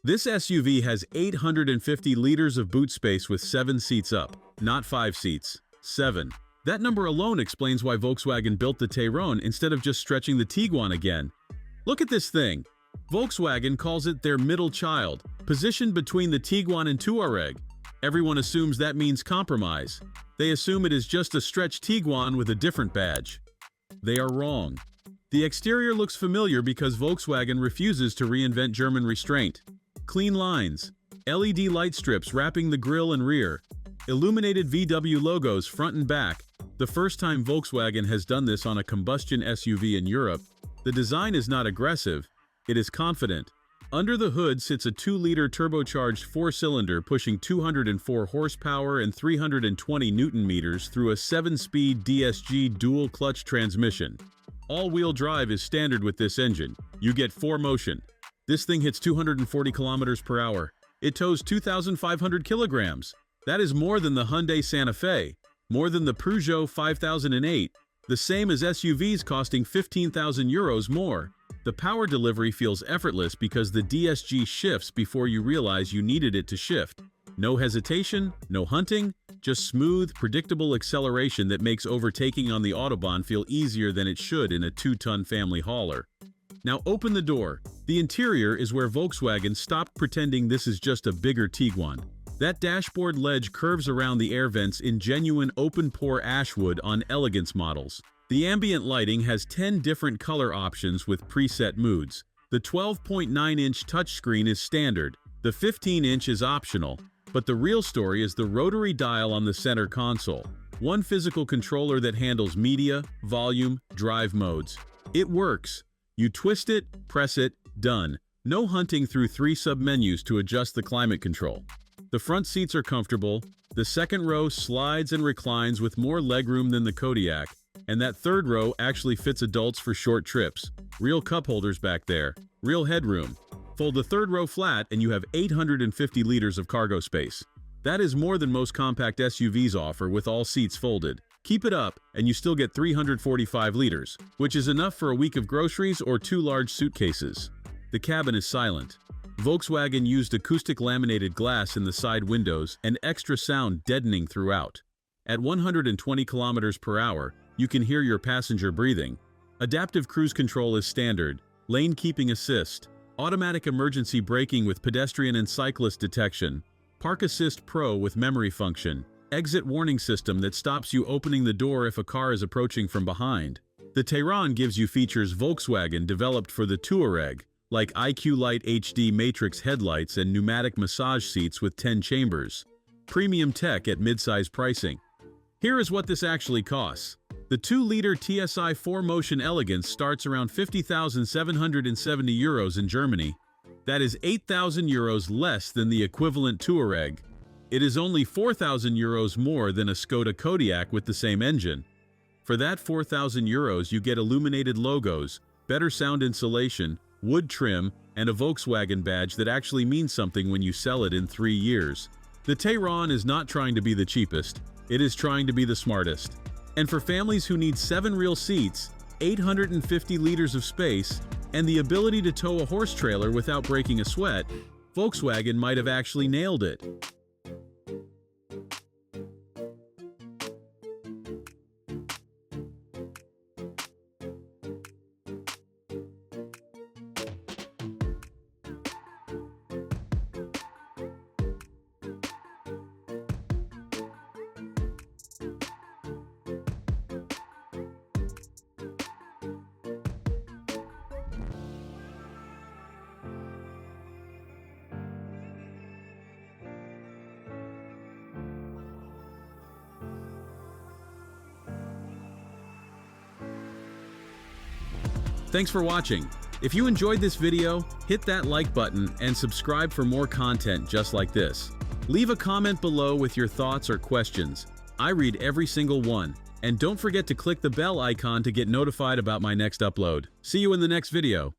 This SUV has 850 liters of boot space with 7 seats up, not 5 seats, 7. That number alone explains why Volkswagen built the Tayron instead of just stretching the Tiguan again. Look at this thing. Volkswagen calls it their middle child, positioned between the Tiguan and Touareg. Everyone assumes that means compromise. They assume it is just a stretched Tiguan with a different badge. They are wrong. The exterior looks familiar because Volkswagen refuses to reinvent German restraint. Clean lines, LED light strips wrapping the grille and rear, illuminated VW logos front and back. The first time Volkswagen has done this on a combustion SUV in Europe. The design is not aggressive, it is confident. Under the hood sits a 2-liter turbocharged 4-cylinder pushing 204 horsepower and 320 Nm through a 7-speed DSG dual-clutch transmission. All-wheel drive is standard with this engine. You get 4-motion. This thing hits 240 km per hour. It tows 2,500 kilograms. That is more than the Hyundai Santa Fe, more than the Peugeot 5008, the same as SUVs costing 15,000 euros more. The power delivery feels effortless because the DSG shifts before you realize you needed it to shift. No hesitation, no hunting, just smooth, predictable acceleration that makes overtaking on the Autobahn feel easier than it should in a 2-ton family hauler. Now open the door. The interior is where Volkswagen stopped pretending this is just a bigger Tiguan. That dashboard ledge curves around the air vents in genuine open-pore ashwood on Elegance models. The ambient lighting has 10 different color options with preset moods. The 12.9-inch touchscreen is standard. The 15-inch is optional. But the real story is the rotary dial on the center console. One physical controller that handles media, volume, drive modes. It works. You twist it, press it, done. No hunting through 3 sub-menus to adjust the climate control. The front seats are comfortable, the second row slides and reclines with more legroom than the Kodiaq, and that third row actually fits adults for short trips. Real cup holders back there, real headroom. Fold the third row flat and you have 850 liters of cargo space. That is more than most compact SUVs offer with all seats folded. Keep it up, and you still get 345 liters, which is enough for a week of groceries or 2 large suitcases. The cabin is silent. Volkswagen used acoustic laminated glass in the side windows and extra sound deadening throughout. At 120 km per hour, you can hear your passenger breathing. Adaptive cruise control is standard, lane keeping assist, automatic emergency braking with pedestrian and cyclist detection, Park Assist Pro with memory function, exit warning system that stops you opening the door if a car is approaching from behind. The Tayron gives you features Volkswagen developed for the Touareg, like IQ Light HD Matrix headlights and pneumatic massage seats with 10 chambers. Premium tech at mid-size pricing. Here is what this actually costs. The 2-liter TSI 4-motion Elegance starts around 50,770 euros in Germany. That is 8,000 euros less than the equivalent Touareg. It is only 4,000 euros more than a Skoda Kodiaq with the same engine. For that 4,000 euros you get illuminated logos, better sound insulation, wood trim, and a Volkswagen badge that actually means something when you sell it in 3 years. The Tayron is not trying to be the cheapest, it is trying to be the smartest. And for families who need 7 real seats, 850 liters of space, and the ability to tow a horse trailer without breaking a sweat, Volkswagen might have actually nailed it. Thanks for watching. If you enjoyed this video, hit that like button and subscribe for more content just like this. Leave a comment below with your thoughts or questions. I read every single one. And don't forget to click the bell icon to get notified about my next upload. See you in the next video.